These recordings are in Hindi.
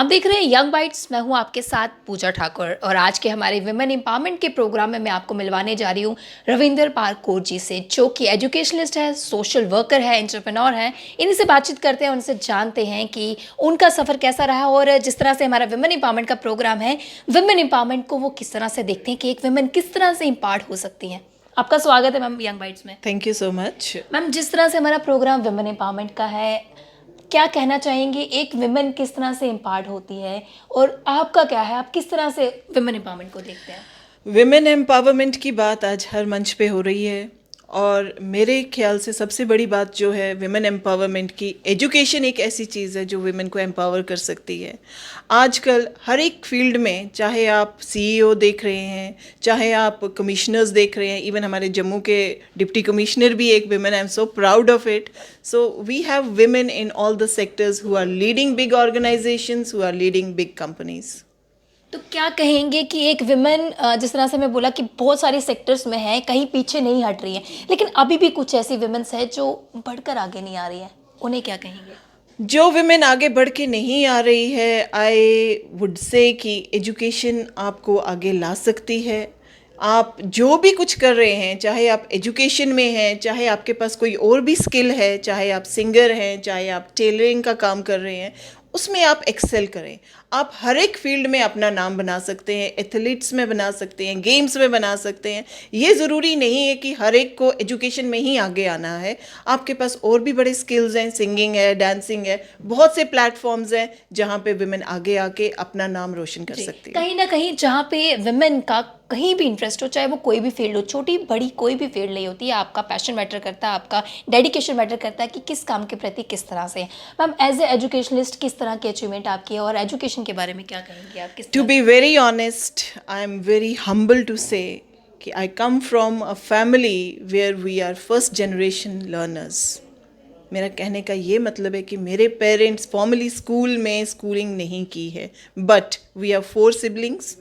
आप देख रहे हैं यंग बाइट्स। मैं हूं आपके साथ पूजा ठाकुर और आज के हमारे विमेन एम्पावरमेंट के प्रोग्राम में मैं आपको मिलवाने जा रही हूं रविंदर पाल कौर जी से, जो कि एजुकेशनिस्ट है, सोशल वर्कर है, एंटरप्रेन्योर है। इन्हीं से बातचीत करते हैं, उनसे जानते हैं कि उनका सफ़र कैसा रहा और जिस तरह से हमारा विमेन एम्पावरमेंट का प्रोग्राम है, विमेन एम्पावरमेंट को वो किस तरह से देखते हैं कि एक विमेन किस तरह से इम्पार्ट हो सकती हैं। आपका स्वागत है मैम यंग बाइट्स में। Thank you so much. Ma'am, जिस तरह से हमारा प्रोग्राम विमेन एम्पावरमेंट का है, क्या कहना चाहेंगे, एक विमेन किस तरह से इम्पार्ट होती है और आपका क्या है, आप किस तरह से विमेन एम्पावरमेंट को देखते हैं? विमेन एम्पावरमेंट की बात आज हर मंच पे हो रही है और मेरे ख्याल से सबसे बड़ी बात जो है विमेन एम्पावरमेंट की, एजुकेशन एक ऐसी चीज़ है जो विमेन को एम्पावर कर सकती है। आजकल हर एक फील्ड में, चाहे आप सीईओ देख रहे हैं, चाहे आप कमिश्नर्स देख रहे हैं, इवन हमारे जम्मू के डिप्टी कमिश्नर भी एक women, I am so proud of it. So we have women in all the sectors who are leading big organisations, who are leading big companies. तो क्या कहेंगे कि एक विमेन, जिस तरह से मैं बोला कि बहुत सारे सेक्टर्स में है, कहीं पीछे नहीं हट रही है, लेकिन अभी भी कुछ ऐसी विमेन्स है जो बढ़कर आगे नहीं आ रही है, उन्हें क्या कहेंगे? जो विमेन आगे बढ़ के नहीं आ रही है, आई वुड से कि एजुकेशन आपको आगे ला सकती है। आप जो भी कुछ कर रहे हैं, चाहे आप एजुकेशन में हैं, चाहे आपके पास कोई और भी स्किल है, चाहे आप सिंगर हैं, चाहे आप टेलरिंग का काम कर रहे हैं, उसमें आप एक्सेल करें। आप हर एक फील्ड में अपना नाम बना सकते हैं, एथलीट्स में बना सकते हैं, गेम्स में बना सकते हैं। ये ज़रूरी नहीं है कि हर एक को एजुकेशन में ही आगे आना है। आपके पास और भी बड़े स्किल्स हैं, सिंगिंग है, डांसिंग है, बहुत से प्लेटफॉर्म्स हैं जहाँ पे विमेन आगे आके अपना नाम रोशन कर सकती है। कहीं ना कहीं जहाँ पे विमेन का कहीं भी इंटरेस्ट हो, चाहे वो कोई भी फील्ड हो, छोटी बड़ी कोई भी फील्ड नहीं होती है, आपका पैशन मैटर करता है, आपका डेडिकेशन मैटर करता है कि किस काम के प्रति किस तरह से। मैम, एज ए एजुकेशनिस्ट किस तरह की अचीवमेंट आपकी है और एजुकेशन के बारे में क्या कहेंगे आप? To be very honest, I am very humble to say कि I come from a family where we are first generation learners. मेरा कहने का ये मतलब है कि मेरे पेरेंट्स फॉर्मली स्कूल में स्कूलिंग नहीं की है, बट वी आर 4 सिबलिंग्स।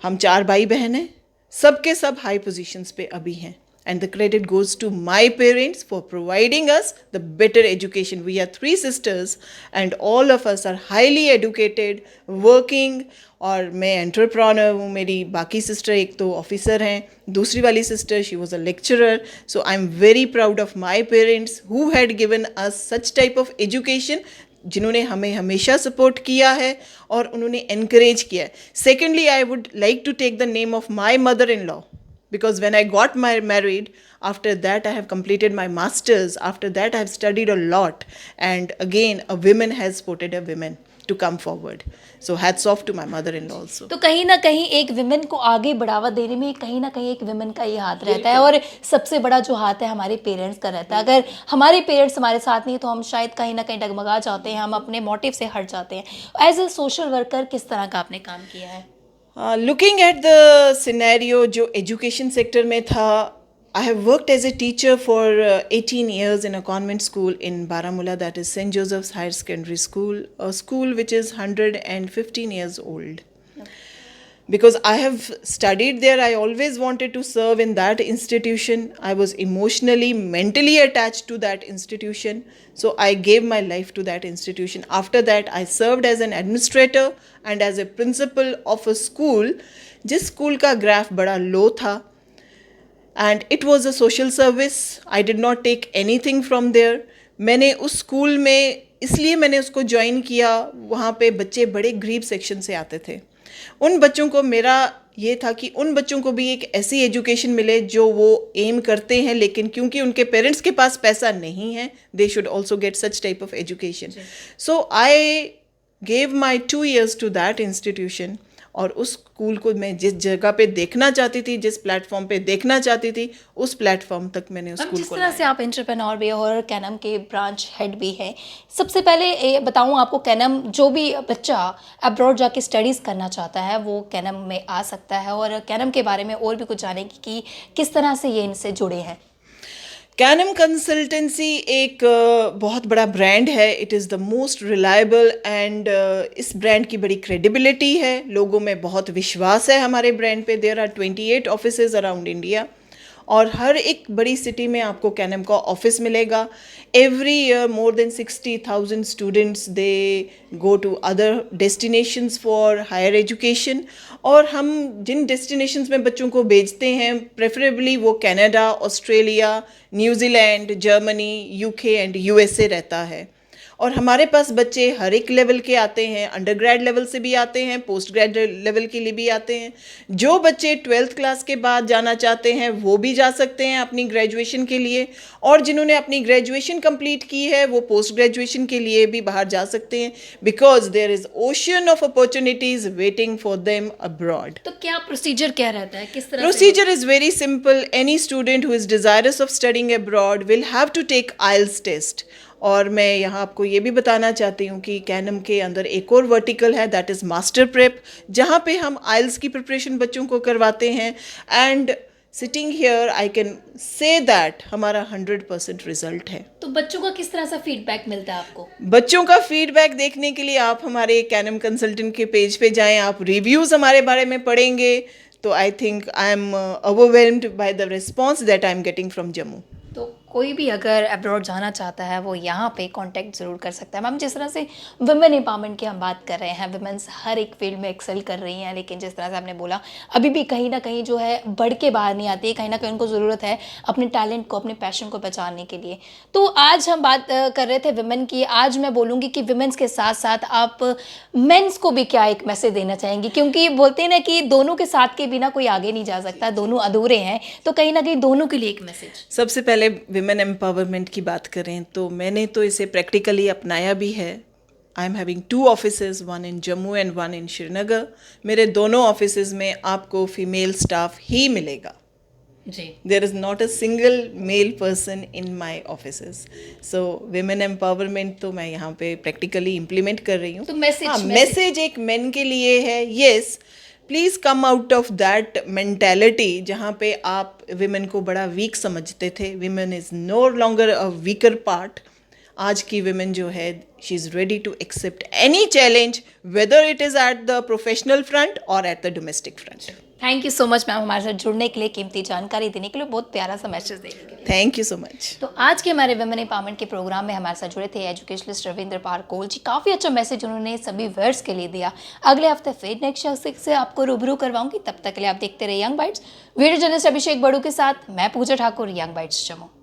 हम 4 भाई बहन हैं, सबके सब हाई पोजीशंस पे अभी हैं, and the credit goes to my parents for providing us the better education. We are 3 sisters and all of us are highly educated, working, और मैं एंटरप्रेन्योर हूँ। मेरी बाकी सिस्टर एक तो ऑफिसर हैं, दूसरी वाली sister she was a lecturer. So I am very proud of my parents who had given us such type of education, जिन्होंने हमें हमेशा सपोर्ट किया है और उन्होंने एनकरेज किया है। Secondly, I would like to take the name of my mother in law, because when I got married, after that I have completed my masters, after that I have studied a lot, and again a woman has supported a woman to come forward. So hats off to my mother-in-law also. तो कहीं ना कहीं एक विमेन को आगे बढ़ावा देने में कहीं ना कहीं एक विमेन का ये हाथ रहता है और सबसे बड़ा जो हाथ है हमारे पेरेंट्स का रहता है। अगर हमारे पेरेंट्स हमारे साथ नहीं तो हम शायद कहीं ना कहीं डगमगा जाते हैं, हम अपने मोटिव से हट जाते हैं। एज ए सोशल वर्कर किस तरह का आपने काम किया है? Looking at the scenario जो education sector में था, I have worked as a teacher for 18 years in a convent school in Baramulla, that is St. Joseph's Higher Secondary School, a school which is 115 years old. Because I have studied there, I always wanted to serve in that institution. I was emotionally, mentally attached to that institution. So I gave my life to that institution. After that, I served as an administrator and as a principal of a school, जिस school का graph बड़ा low था. And it was a social service. I did not take anything from there. मैंने उस स्कूल में इसलिए मैंने उसको ज्वाइन किया, वहाँ पे बच्चे बड़े गरीब सेक्शन से आते थे। उन बच्चों को, मेरा ये था कि उन बच्चों को भी एक ऐसी एजुकेशन मिले जो वो एम करते हैं, लेकिन क्योंकि उनके पेरेंट्स के पास पैसा नहीं है, they should also get such type of education. So I gave my 2 years to that institution, और उस स्कूल को मैं जिस जगह पे देखना चाहती थी, जिस प्लेटफॉर्म पे देखना चाहती थी, उस प्लेटफॉर्म तक मैंने उस स्कूल को। जिस तरह से आप एंटरप्रेन्योर भी और कैनम के ब्रांच हेड भी हैं, सबसे पहले ये बताऊं आपको, कैनम, जो भी बच्चा अब्रॉड जाके स्टडीज़ करना चाहता है वो कैनम में आ सकता है, और कैनम के बारे में और भी कुछ जाने कि किस तरह से ये इनसे जुड़े हैं। कैनम कंसल्टेंसी एक बहुत बड़ा ब्रांड है। It is the most reliable and इस ब्रांड की बड़ी क्रेडिबिलिटी है, लोगों में बहुत विश्वास है हमारे ब्रांड पे। There are 28 offices around India, और हर एक बड़ी सिटी में आपको कैनम का ऑफिस मिलेगा. Every year more than 60,000 students they go to other destinations for higher education. और हम जिन डेस्टिनेशंस में बच्चों को भेजते हैं प्रेफरेबली वो Canada, Australia, New Zealand, Germany, UK and USA रहता है. और हमारे पास बच्चे हर एक लेवल के आते हैं, अंडर ग्रेड लेवल से भी आते हैं, पोस्ट ग्रेड लेवल के लिए भी आते हैं. जो बच्चे 12th क्लास के बाद जाना चाहते हैं वो भी जा सकते हैं अपनी ग्रेजुएशन के लिए. और जिन्होंने अपनी ग्रेजुएशन कंप्लीट की है वो पोस्ट ग्रेजुएशन के लिए भी बाहर जा सकते हैं, because there is ocean of opportunities waiting for them abroad. तो क्या प्रोसीजर क्या रहता है, किस तरह Procedure is very simple. Any student who is desirous of studying abroad will have to take IELTS test. और मैं यहाँ आपको ये भी बताना चाहती हूँ कि कैनम के अंदर एक और वर्टिकल है, दैट इज़ मास्टर प्रेप, जहाँ पे हम आइल्स की प्रिपरेशन बच्चों को करवाते हैं. And sitting here I can say that हमारा 100% रिजल्ट है. तो बच्चों का किस तरह सा फीडबैक मिलता है आपको? बच्चों का फीडबैक देखने के लिए आप हमारे कैनम कंसल्टेंट के पेज पे जाएं, आप रिव्यूज़ हमारे बारे में पढ़ेंगे तो I think I am overwhelmed by the response that I am getting from Jammu. तो कोई भी अगर अब्रॉड जाना चाहता है वो यहाँ पे कांटेक्ट ज़रूर कर सकता है. मैम, जिस तरह से वुमेन एम्पावरमेंट की हम बात कर रहे हैं, वुमेन्स हर एक फील्ड में एक्सेल कर रही हैं, लेकिन जिस तरह से आपने बोला अभी भी कहीं ना कहीं जो है बढ़ के बाहर नहीं आती है, कहीं ना कहीं उनको ज़रूरत है अपने टैलेंट को, अपने पैशन को पहचानने के लिए. तो आज हम बात कर रहे थे वुमेन की. आज मैं बोलूँगी कि वुमेन्स के साथ साथ आप मेंस को भी क्या एक मैसेज देना चाहेंगी, क्योंकि बोलते हैं ना कि दोनों के साथ के बिना कोई आगे नहीं जा सकता, दोनों अधूरे हैं. तो कहीं ना कहीं दोनों के लिए एक मैसेज. सबसे पहले विमेन एम्पावरमेंट की बात करें तो मैंने तो इसे प्रैक्टिकली अपनाया भी है. I am having 2 offices, one in Jammu and one in Srinagar. मेरे दोनों ऑफिसेज में आपको फीमेल स्टाफ ही मिलेगा जी. There is not a single male person in my offices. So women empowerment तो मैं यहाँ पे प्रैक्टिकली इम्प्लीमेंट कर रही हूँ. तो मैसेज एक मेन के लिए है. Yes, please come out of that mentality जहाँ पे आप विमेन को बड़ा वीक समझते थे. Women is no longer a weaker part. आज की विमेन जो है she is ready to accept any challenge, whether it is at the professional front और at the domestic front. Thank you so much ma'am हमारे साथ जुड़ने के लिए, कीमती जानकारी देने के लिए, बहुत प्यारा सा मैसेज देने के लिए. Thank you so much. तो आज के हमारे वुमेन एम्पावरमेंट के प्रोग्राम में हमारे साथ जुड़े थे एजुकेशनिस्ट रविंद्र पार कोल जी. काफ़ी अच्छा मैसेज उन्होंने सभी वर्ड्स के लिए दिया. अगले हफ्ते फिर नेक्स्ट शख्स से आपको रूबरू करवाऊंगी. तब तक के लिए आप देखते रहे यंग बाइट्स. वीडियो जर्नलिस्ट अभिषेक बड़ू के साथ मैं पूजा ठाकुर, यंग बाइट्स जम्मू.